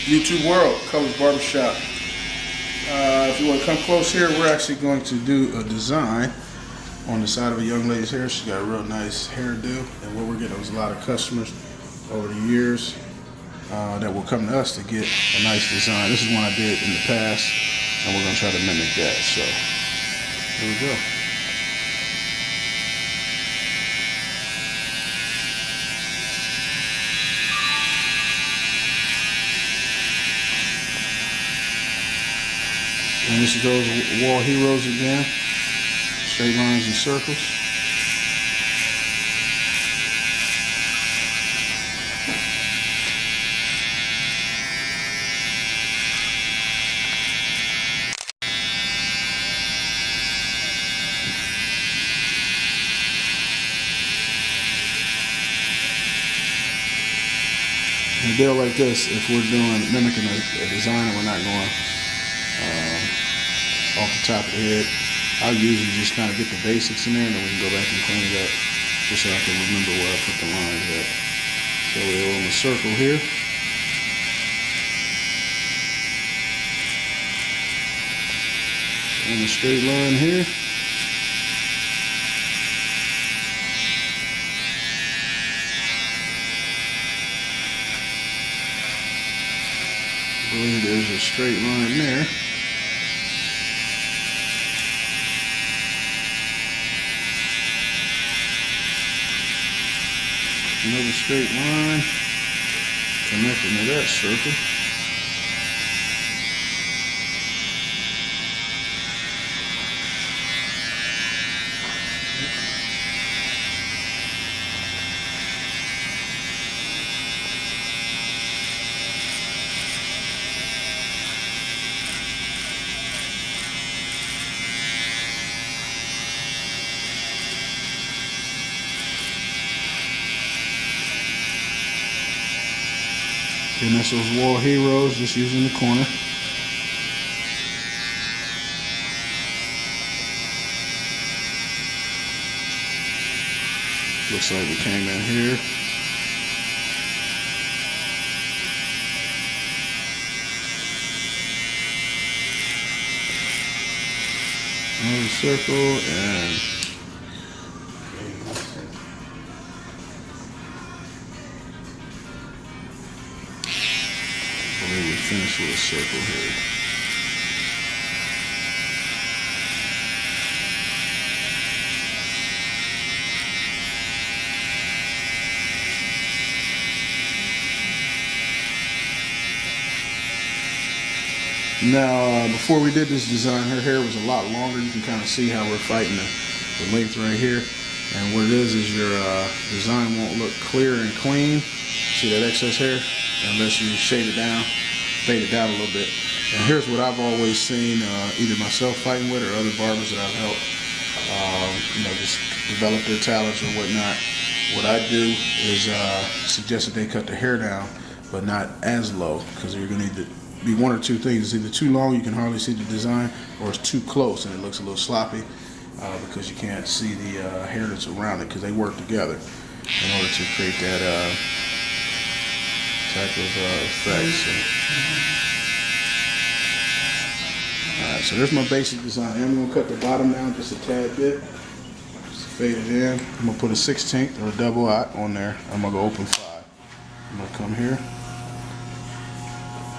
YouTube world, Culler's Barbershop. If you want to come close here, we're actually going to do a design on the side of a young lady's hair. She's got a real nice hairdo, and what we're getting is a lot of customers over the years that will come to us to get a nice design. This is one I did in the past, and we're going to try to mimic that. So here we go. And this is those wall heroes again, straight lines and circles. And a deal like this, if we're mimicking a design and we're not going off the top of the head, I'll usually just kind of get the basics in there, and then we can go back and clean it up just so I can remember where I put the lines at. So we're on the circle here. And a straight line here. I believe there's a straight line there. Another straight line connecting to that circle. And that's those wall heroes, just using the corner. Looks like we came in here. Another circle and we finish with a circle here. Now, before we did this design, her hair was a lot longer. You can kind of see how we're fighting the length right here. And what it is your design won't look clear and clean. See that excess hair? Unless you shade it down, fade it down a little bit. And here's what I've always seen, either myself fighting with or other barbers that I've helped, just develop their talents or whatnot. What I do is suggest that they cut the hair down, but not as low, because you're going to need to be one or two things. It's either too long, you can hardly see the design, or it's too close and it looks a little sloppy because you can't see the hair that's around it, because they work together in order to create that type of effect. So. Alright, so there's my basic design. I'm going to cut the bottom down just a tad bit. Just fade it in. I'm going to put a 16th or a double aught on there. I'm going to go open 5. I'm going to come here.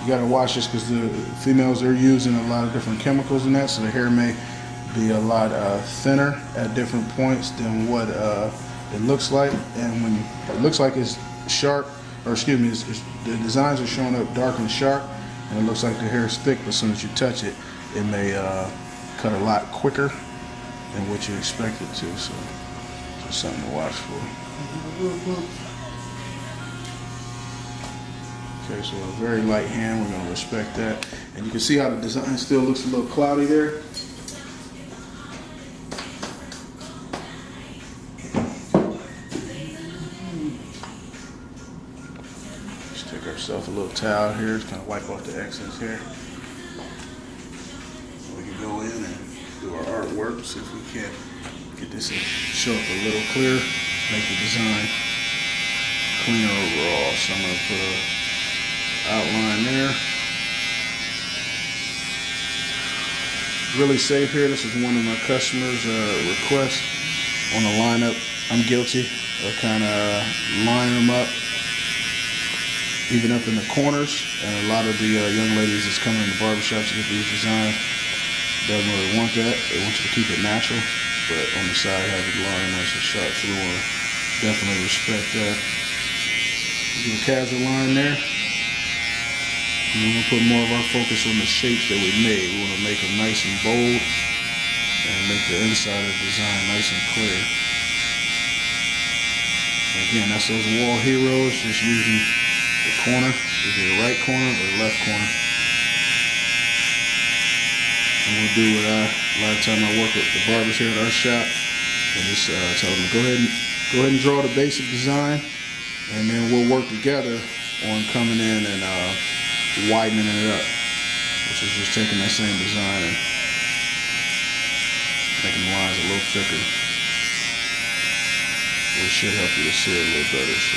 You got to watch this because the females, they're using a lot of different chemicals in that, so the hair may be a lot thinner at different points than what it looks like. And when it looks like it's sharp, or excuse me, the designs are showing up dark and sharp, and it looks like the hair is thick, but as soon as you touch it, it may cut a lot quicker than what you expect it to. So just something to watch for. Okay, so a very light hand, we're going to respect that. And you can see how the design still looks a little cloudy there. Just take ourselves a little towel here, just kind of wipe off the excess here. We can go in and do our artwork, see if we can't get this to show up a little clearer, make the design cleaner overall. So I'm going to put a outline there. Really safe here. This is one of my customers' requests on the lineup. I'm guilty of kind of lining them up, even up in the corners. And a lot of the young ladies that's coming in the barbershop to get these designs doesn't really want that. They want you to keep it natural, but on the side have it line nice and sharp. So we want to definitely respect that. Do a casual line there. And we're going to put more of our focus on the shapes that we made. We want to make them nice and bold and make the inside of the design nice and clear. And again, that's those wall heroes, just using the corner, either the right corner or the left corner. And we'll do what a lot of time I work with the barbers here at our shop, and just tell them to go ahead and draw the basic design, and then we'll work together on coming in and widening it up, which is just taking that same design and making the lines a little thicker, which should help you to see it a little better. So.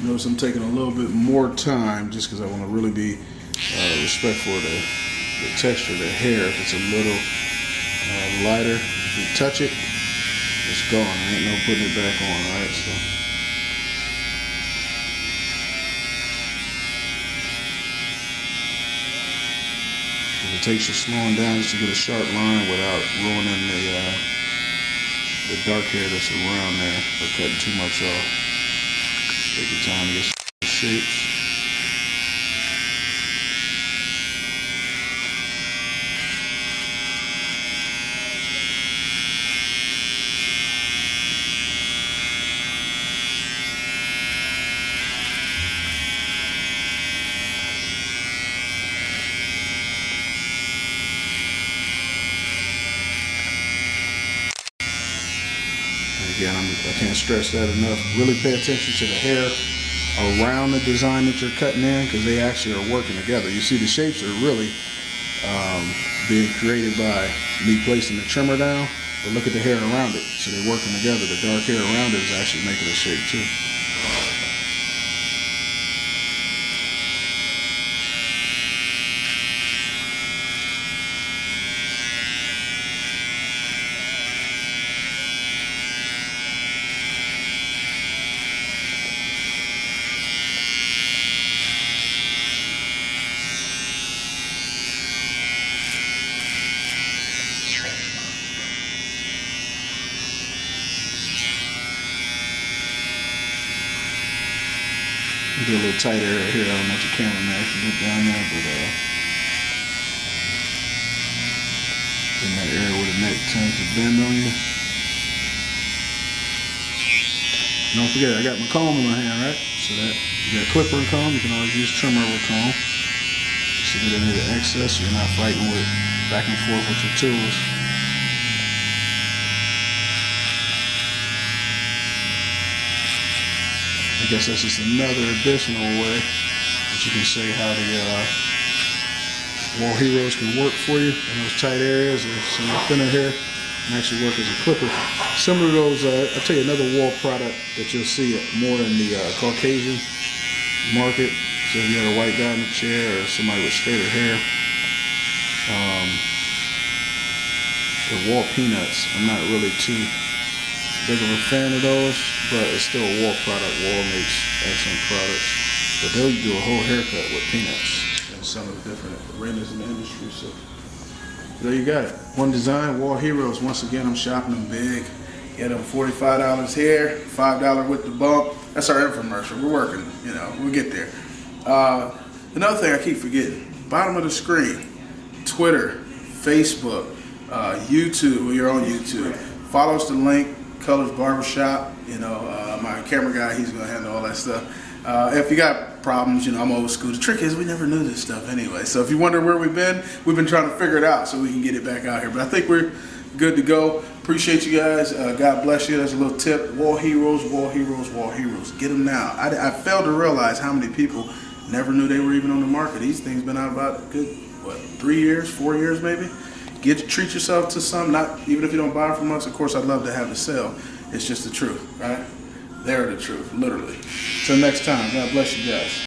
Notice I'm taking a little bit more time just because I want to really be respectful of the texture of the hair. If it's a little lighter, if you touch it, it's gone. There ain't no putting it back on, alright? So. It takes you slowing down just to get a sharp line without ruining the dark hair that's around there or cutting too much off. Take your time to get the shapes. Again, I can't stress that enough. Really pay attention to the hair around the design that you're cutting in, because they actually are working together. You see the shapes are really being created by me placing the trimmer down, but look at the hair around it. So they're working together. The dark hair around it is actually making a shape too. Get a little tighter right here. I don't know what your cameraman can get down there, but in that area where the neck tends to bend on you. Don't forget, I got my comb in my hand, right? So that you got a clipper and comb. You can always use trimmer over comb. So get any of the excess, so you're not fighting with back and forth with your tools. I guess that's just another additional way that you can say how the wall heroes can work for you in those tight areas or some thinner hair and actually work as a clipper. Similar to those, I'll tell you another wall product that you'll see more in the Caucasian market. So if you had a white guy in the chair or somebody with straighter hair. The wall peanuts, I'm not really too big of a fan of those, but it's still a wall product. Wall makes excellent products. But they'll do a whole haircut with peanuts and some of the different arenas in the industry. So there you got it. One design, Wall Heroes. Once again, I'm shopping them big. Get them $45 here, $5 with the bump. That's our infomercial. We're working, you know, we'll get there. Another thing I keep forgetting, bottom of the screen, Twitter, Facebook, YouTube, well, you're on YouTube. Follow us the link, Culler's Barbershop. You know, my camera guy, he's gonna handle all that stuff. If you got problems, you know, I'm old school. The trick is we never knew this stuff anyway. So if you wonder where we've been trying to figure it out so we can get it back out here. But I think we're good to go. Appreciate you guys. God bless you. That's a little tip. Wall Heroes, Wall Heroes, Wall Heroes. Get them now. I failed to realize how many people never knew they were even on the market. These things been out about a good, what, 3 years, 4 years maybe? Treat yourself to some, not even if you don't buy from us. Of course, I'd love to have a sale. It's just the truth, right? They're the truth, literally. Till next time, God bless you guys.